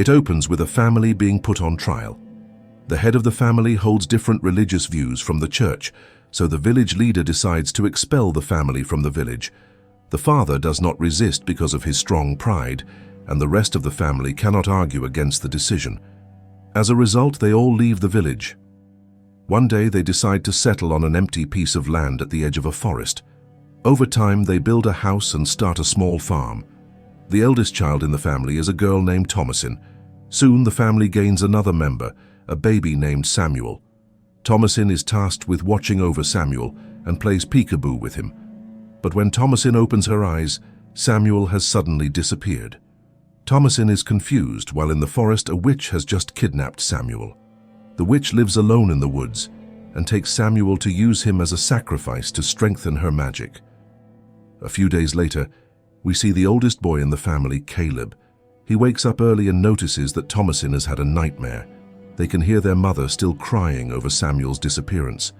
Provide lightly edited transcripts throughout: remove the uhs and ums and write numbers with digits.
It opens with a family being put on trial. The head of the family holds different religious views from the church, so the village leader decides to expel the family from the village. The father does not resist because of his strong pride, and the rest of the family cannot argue against the decision. As a result, they all leave the village. One day they decide to settle on an empty piece of land at the edge of a forest. Over time, they build a house and start a small farm. The eldest child in the family is a girl named Thomasin. Soon the family gains another member, a baby named Samuel. Thomasin is tasked with watching over Samuel and plays peekaboo with him. But when Thomasin opens her eyes, Samuel has suddenly disappeared. Thomasin is confused while in the forest a witch has just kidnapped Samuel. The witch lives alone in the woods and takes Samuel to use him as a sacrifice to strengthen her magic. A few days later, we see the oldest boy in the family, Caleb. He wakes up early and notices that Thomasin has had a nightmare. They can hear their mother still crying over Samuel's disappearance.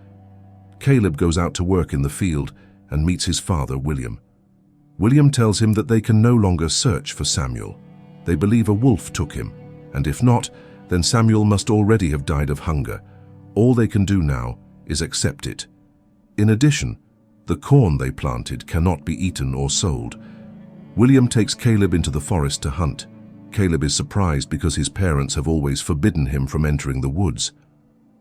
Caleb goes out to work in the field and meets his father, William. William tells him that they can no longer search for Samuel. They believe a wolf took him, and if not, then Samuel must already have died of hunger. All they can do now is accept it. In addition, the corn they planted cannot be eaten or sold. William takes Caleb into the forest to hunt. Caleb is surprised because his parents have always forbidden him from entering the woods.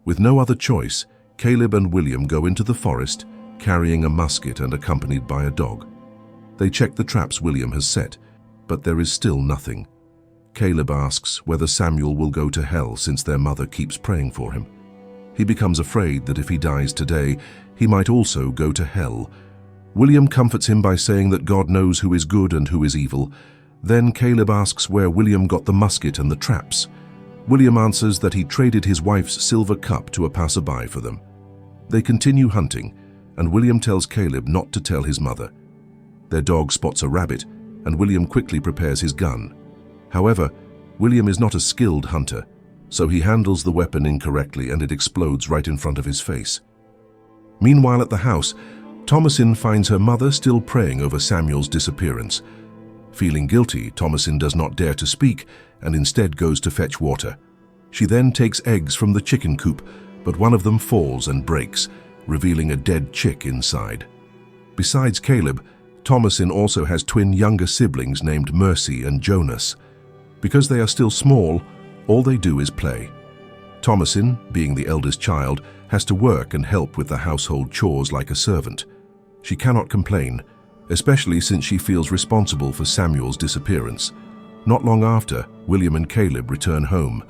With no other choice, Caleb and William go into the forest, carrying a musket and accompanied by a dog. They check the traps William has set, but there is still nothing. Caleb asks whether Samuel will go to hell since their mother keeps praying for him. He becomes afraid that if he dies today, he might also go to hell. William comforts him by saying that God knows who is good and who is evil. Then Caleb asks where William got the musket and the traps. William answers that he traded his wife's silver cup to a passerby for them. They continue hunting, and William tells Caleb not to tell his mother. Their dog spots a rabbit, and William quickly prepares his gun. However, William is not a skilled hunter, so he handles the weapon incorrectly and it explodes right in front of his face. Meanwhile at the house, Thomasin finds her mother still praying over Samuel's disappearance. Feeling guilty, Thomasin does not dare to speak and instead goes to fetch water. She then takes eggs from the chicken coop, but one of them falls and breaks, revealing a dead chick inside. Besides Caleb, Thomasin also has twin younger siblings named Mercy and Jonas. Because they are still small, all they do is play. Thomasin, being the eldest child, has to work and help with the household chores like a servant. She cannot complain, especially since she feels responsible for Samuel's disappearance. Not long after, William and Caleb return home.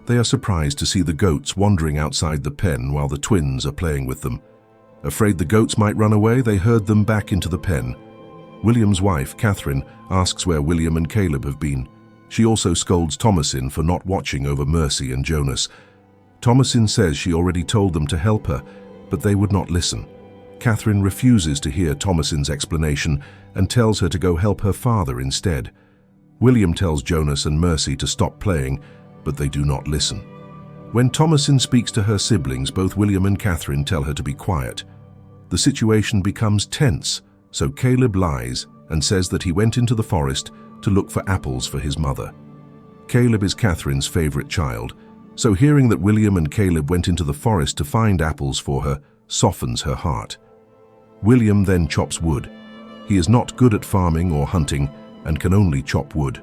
They are surprised to see the goats wandering outside the pen while the twins are playing with them. Afraid the goats might run away, they herd them back into the pen. William's wife, Catherine, asks where William and Caleb have been. She also scolds Thomasin for not watching over Mercy and Jonas. Thomasin says she already told them to help her, but they would not listen. Catherine refuses to hear Thomasin's explanation and tells her to go help her father instead. William tells Jonas and Mercy to stop playing, but they do not listen. When Thomasin speaks to her siblings, both William and Catherine tell her to be quiet. The situation becomes tense, so Caleb lies and says that he went into the forest to look for apples for his mother. Caleb is Catherine's favorite child, so hearing that William and Caleb went into the forest to find apples for her softens her heart. William then chops wood. He is not good at farming or hunting and can only chop wood.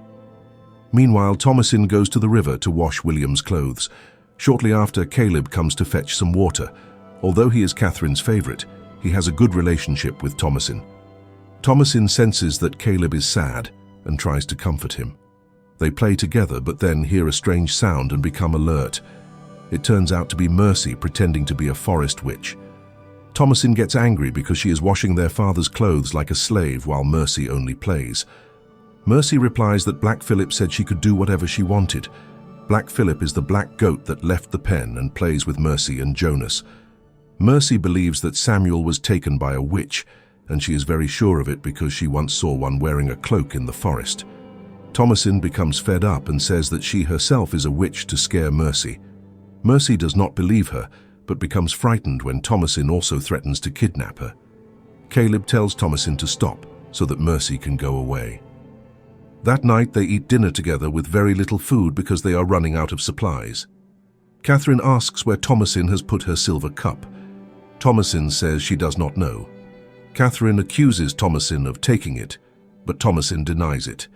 Meanwhile, Thomasin goes to the river to wash William's clothes. Shortly after, Caleb comes to fetch some water. Although he is Catherine's favorite, he has a good relationship with Thomasin. Thomasin senses that Caleb is sad and tries to comfort him. They play together but then hear a strange sound and become alert. It turns out to be Mercy pretending to be a forest witch. Thomasin gets angry because she is washing their father's clothes like a slave while Mercy only plays. Mercy replies that Black Phillip said she could do whatever she wanted. Black Phillip is the black goat that left the pen and plays with Mercy and Jonas. Mercy believes that Samuel was taken by a witch, and she is very sure of it because she once saw one wearing a cloak in the forest. Thomasin becomes fed up and says that she herself is a witch to scare Mercy. Mercy does not believe her, but becomes frightened when Thomasin also threatens to kidnap her. Caleb tells Thomasin to stop so that Mercy can go away. That night they eat dinner together with very little food because they are running out of supplies. Catherine asks where Thomasin has put her silver cup. Thomasin says she does not know. Catherine accuses Thomasin of taking it, but Thomasin denies it.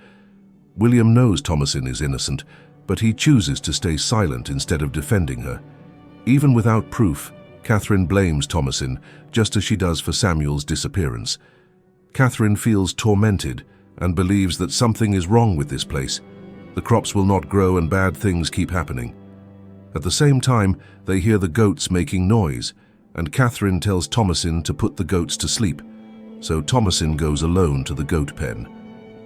William knows Thomasin is innocent, but he chooses to stay silent instead of defending her. Even without proof, Catherine blames Thomasin, just as she does for Samuel's disappearance. Catherine feels tormented and believes that something is wrong with this place. The crops will not grow and bad things keep happening. At the same time, they hear the goats making noise, and Catherine tells Thomasin to put the goats to sleep, so Thomasin goes alone to the goat pen.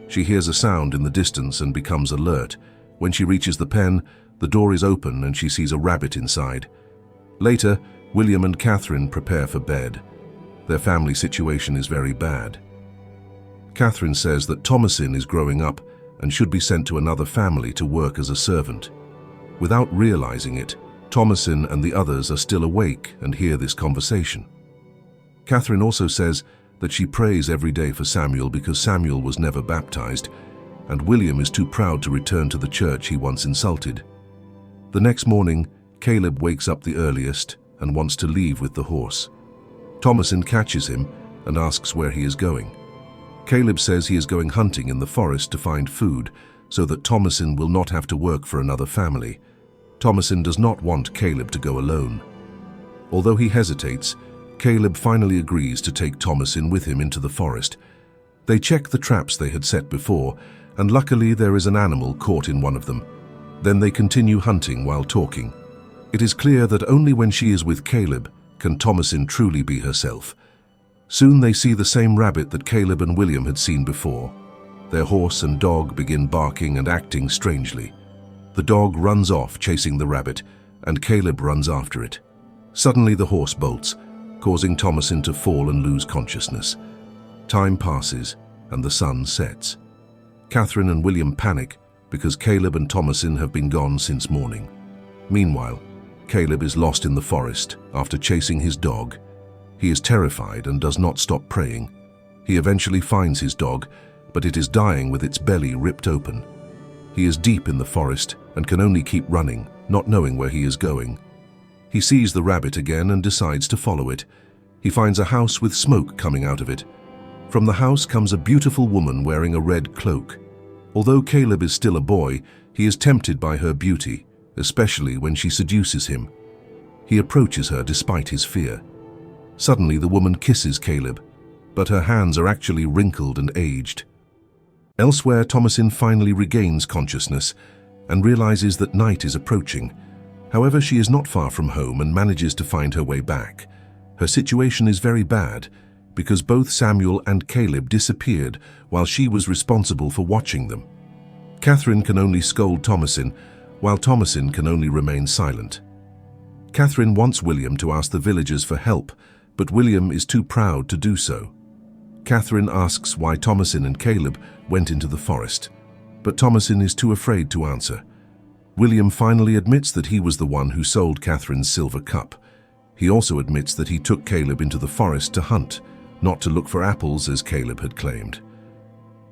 She hears a sound in the distance and becomes alert. When she reaches the pen, the door is open and she sees a rabbit inside. Later, William and Catherine prepare for bed. Their family situation is very bad. Catherine says that Thomasin is growing up and should be sent to another family to work as a servant. Without realizing it, Thomasin and the others are still awake and hear this conversation. Catherine also says that she prays every day for Samuel because Samuel was never baptized, and William is too proud to return to the church he once insulted. The next morning, Caleb wakes up the earliest and wants to leave with the horse. Thomasin catches him and asks where he is going. Caleb says he is going hunting in the forest to find food so that Thomasin will not have to work for another family. Thomasin does not want Caleb to go alone. Although he hesitates, Caleb finally agrees to take Thomasin with him into the forest. They check the traps they had set before, and luckily there is an animal caught in one of them. Then they continue hunting while talking. It is clear that only when she is with Caleb can Thomasin truly be herself. Soon they see the same rabbit that Caleb and William had seen before. Their horse and dog begin barking and acting strangely. The dog runs off chasing the rabbit, and Caleb runs after it. Suddenly the horse bolts, causing Thomasin to fall and lose consciousness. Time passes, and the sun sets. Catherine and William panic because Caleb and Thomasin have been gone since morning. Meanwhile, Caleb is lost in the forest after chasing his dog. He is terrified and does not stop praying. He eventually finds his dog, but it is dying with its belly ripped open. He is deep in the forest and can only keep running, not knowing where he is going. He sees the rabbit again and decides to follow it. He finds a house with smoke coming out of it. From the house comes a beautiful woman wearing a red cloak. Although Caleb is still a boy, he is tempted by her beauty, especially when she seduces him. He approaches her despite his fear. Suddenly the woman kisses Caleb, but her hands are actually wrinkled and aged. Elsewhere, Thomasin finally regains consciousness and realizes that night is approaching. However, she is not far from home and manages to find her way back. Her situation is very bad because both Samuel and Caleb disappeared while she was responsible for watching them. Catherine can only scold Thomasin, while Thomasin can only remain silent. Catherine wants William to ask the villagers for help, but William is too proud to do so. Catherine asks why Thomasin and Caleb went into the forest, but Thomasin is too afraid to answer. William finally admits that he was the one who sold Catherine's silver cup. He also admits that he took Caleb into the forest to hunt, not to look for apples as Caleb had claimed.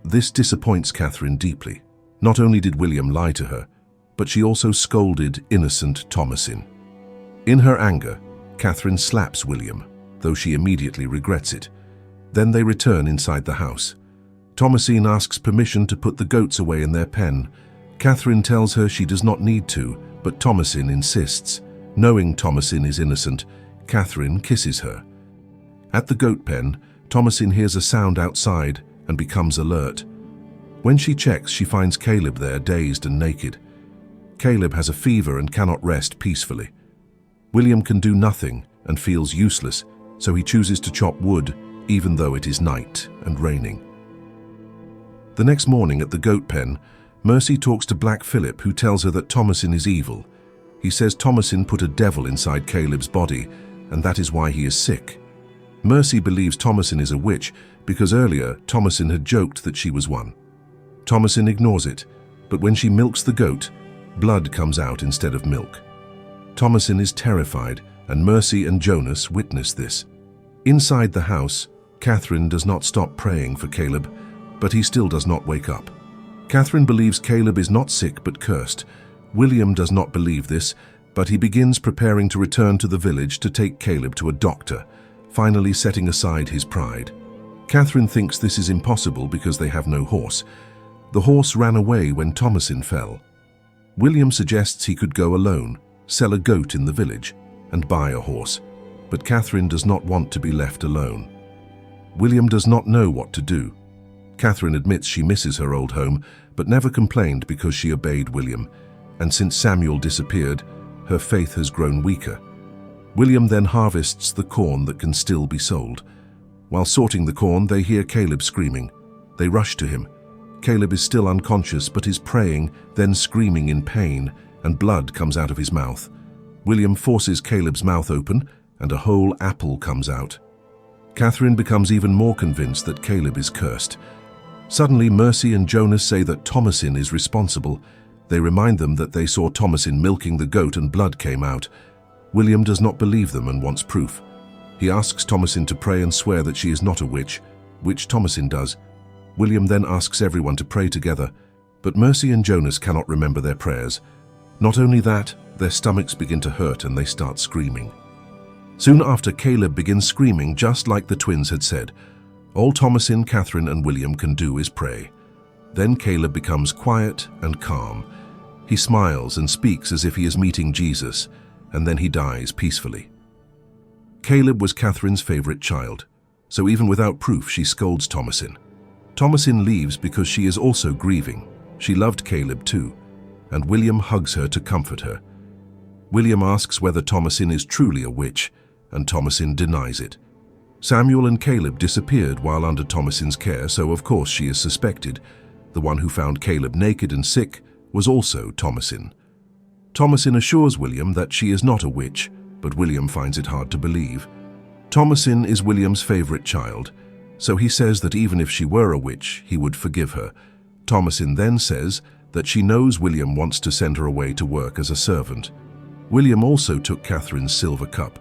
This disappoints Catherine deeply. Not only did William lie to her, but she also scolded innocent Thomasin. In her anger, Catherine slaps William, though she immediately regrets it. Then they return inside the house. Thomasin asks permission to put the goats away in their pen. Catherine tells her she does not need to, but Thomasin insists. Knowing Thomasin is innocent, Catherine kisses her. At the goat pen, Thomasin hears a sound outside and becomes alert. When she checks, she finds Caleb there, dazed and naked. Caleb has a fever and cannot rest peacefully. William can do nothing and feels useless, so he chooses to chop wood, even though it is night and raining. The next morning at the goat pen, Mercy talks to Black Philip, who tells her that Thomasin is evil. He says Thomasin put a devil inside Caleb's body, and that is why he is sick. Mercy believes Thomasin is a witch because earlier Thomasin had joked that she was one. Thomasin ignores it, but when she milks the goat, blood comes out instead of milk. Thomasin is terrified, and Mercy and Jonas witness this. Inside the house, Catherine does not stop praying for Caleb, but he still does not wake up. Catherine believes Caleb is not sick but cursed. William does not believe this, but he begins preparing to return to the village to take Caleb to a doctor, finally setting aside his pride. Catherine thinks this is impossible because they have no horse. The horse ran away when Thomasin fell. William suggests he could go alone, sell a goat in the village, and buy a horse, but Catherine does not want to be left alone. William does not know what to do. Catherine admits she misses her old home, but never complained because she obeyed William, and since Samuel disappeared, her faith has grown weaker. William then harvests the corn that can still be sold. While sorting the corn, they hear Caleb screaming. They rush to him. Caleb is still unconscious but is praying, then screaming in pain, and blood comes out of his mouth. William forces Caleb's mouth open, and a whole apple comes out. Catherine becomes even more convinced that Caleb is cursed. Suddenly, Mercy and Jonas say that Thomasin is responsible. They remind them that they saw Thomasin milking the goat and blood came out. William does not believe them and wants proof. He asks Thomasin to pray and swear that she is not a witch, which Thomasin does. William then asks everyone to pray together, but Mercy and Jonas cannot remember their prayers. Not only that, their stomachs begin to hurt and they start screaming. Soon after, Caleb begins screaming just like the twins had said. All Thomasin, Catherine, and William can do is pray. Then Caleb becomes quiet and calm. He smiles and speaks as if he is meeting Jesus, and then he dies peacefully. Caleb was Catherine's favorite child, so even without proof she scolds Thomasin. Thomasin leaves because she is also grieving. She loved Caleb too, and William hugs her to comfort her. William asks whether Thomasin is truly a witch, and Thomasin denies it. Samuel and Caleb disappeared while under Thomasin's care, so of course she is suspected. The one who found Caleb naked and sick was also Thomasin. Thomasin assures William that she is not a witch, but William finds it hard to believe. Thomasin is William's favorite child, so he says that even if she were a witch, he would forgive her. Thomasin then says that she knows William wants to send her away to work as a servant. William also took Catherine's silver cup,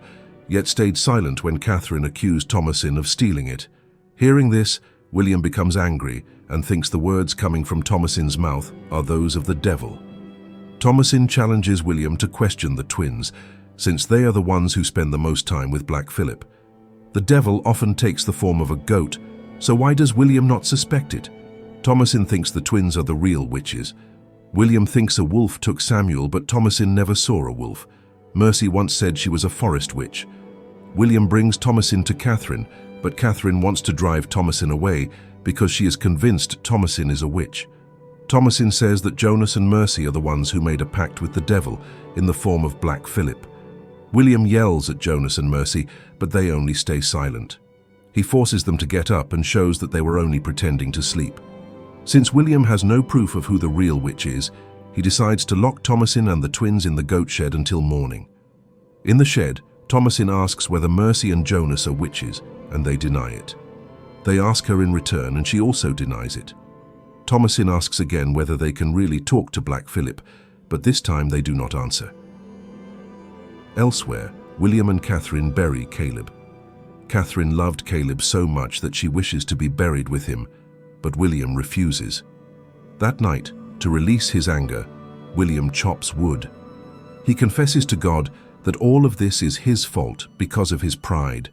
yet stayed silent when Catherine accused Thomasin of stealing it. Hearing this, William becomes angry and thinks the words coming from Thomasin's mouth are those of the devil. Thomasin challenges William to question the twins, since they are the ones who spend the most time with Black Phillip. The devil often takes the form of a goat, so why does William not suspect it? Thomasin thinks the twins are the real witches. William thinks a wolf took Samuel, but Thomasin never saw a wolf. Mercy once said she was a forest witch. William brings Thomasin to Catherine, but Catherine wants to drive Thomasin away because she is convinced Thomasin is a witch. Thomasin says that Jonas and Mercy are the ones who made a pact with the devil in the form of Black Phillip. William yells at Jonas and Mercy, but they only stay silent. He forces them to get up and shows that they were only pretending to sleep. Since William has no proof of who the real witch is, he decides to lock Thomasin and the twins in the goat shed until morning. In the shed, Thomasin asks whether Mercy and Jonas are witches, and they deny it. They ask her in return, and she also denies it. Thomasin asks again whether they can really talk to Black Phillip, but this time they do not answer. Elsewhere, William and Catherine bury Caleb. Catherine loved Caleb so much that she wishes to be buried with him, but William refuses. That night, to release his anger, William chops wood. He confesses to God that all of this is his fault because of his pride.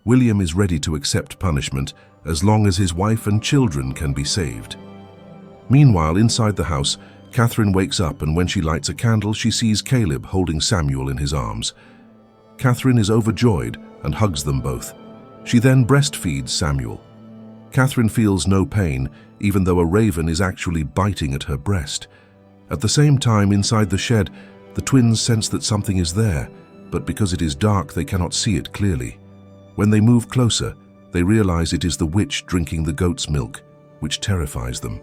William is ready to accept punishment as long as his wife and children can be saved. Meanwhile, inside the house, Catherine wakes up, and when she lights a candle, she sees Caleb holding Samuel in his arms. Catherine is overjoyed and hugs them both. She then breastfeeds Samuel. Catherine feels no pain, even though a raven is actually biting at her breast. At the same time, inside the shed, the twins sense that something is there, but because it is dark, they cannot see it clearly. When they move closer, they realize it is the witch drinking the goat's milk, which terrifies them.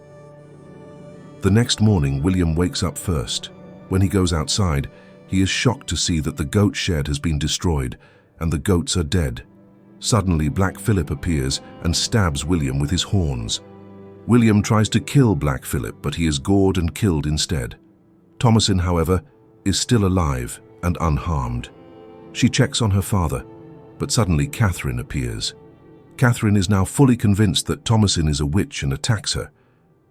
The next morning, William wakes up first. When he goes outside, he is shocked to see that the goat shed has been destroyed, and the goats are dead. Suddenly, Black Phillip appears and stabs William with his horns. William tries to kill Black Phillip, but he is gored and killed instead. Thomasin, however, is still alive and unharmed. She checks on her father, but suddenly Catherine appears. Catherine is now fully convinced that Thomasin is a witch and attacks her.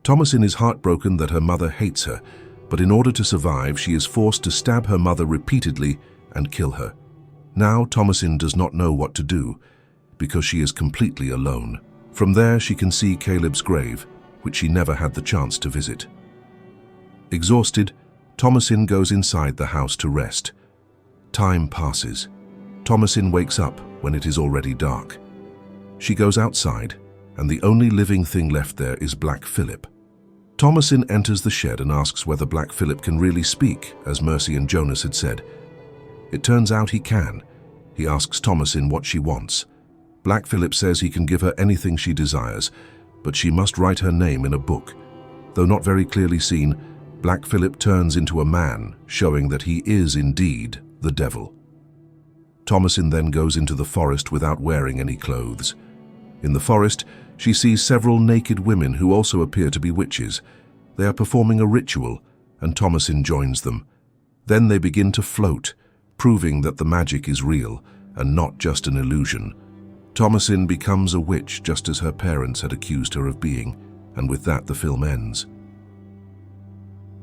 Thomasin is heartbroken that her mother hates her, but in order to survive, she is forced to stab her mother repeatedly and kill her. Now Thomasin does not know what to do, because she is completely alone. From there, she can see Caleb's grave, which she never had the chance to visit. Exhausted, Thomasin goes inside the house to rest. Time passes. Thomasin wakes up when it is already dark. She goes outside, and the only living thing left there is Black Phillip. Thomasin enters the shed and asks whether Black Phillip can really speak, as Mercy and Jonas had said. It turns out he can. He asks Thomasin what she wants. Black Phillip says he can give her anything she desires, but she must write her name in a book. Though not very clearly seen, Black Phillip turns into a man, showing that he is indeed the devil. Thomasin then goes into the forest without wearing any clothes. In the forest, she sees several naked women who also appear to be witches. They are performing a ritual, and Thomasin joins them. Then they begin to float, proving that the magic is real and not just an illusion. Thomasin becomes a witch just as her parents had accused her of being, and with that the film ends.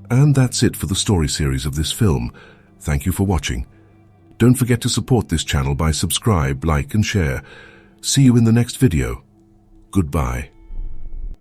And that's it for the story series of this film. Thank you for watching. Don't forget to support this channel by subscribe, like and share. See you in the next video. Goodbye.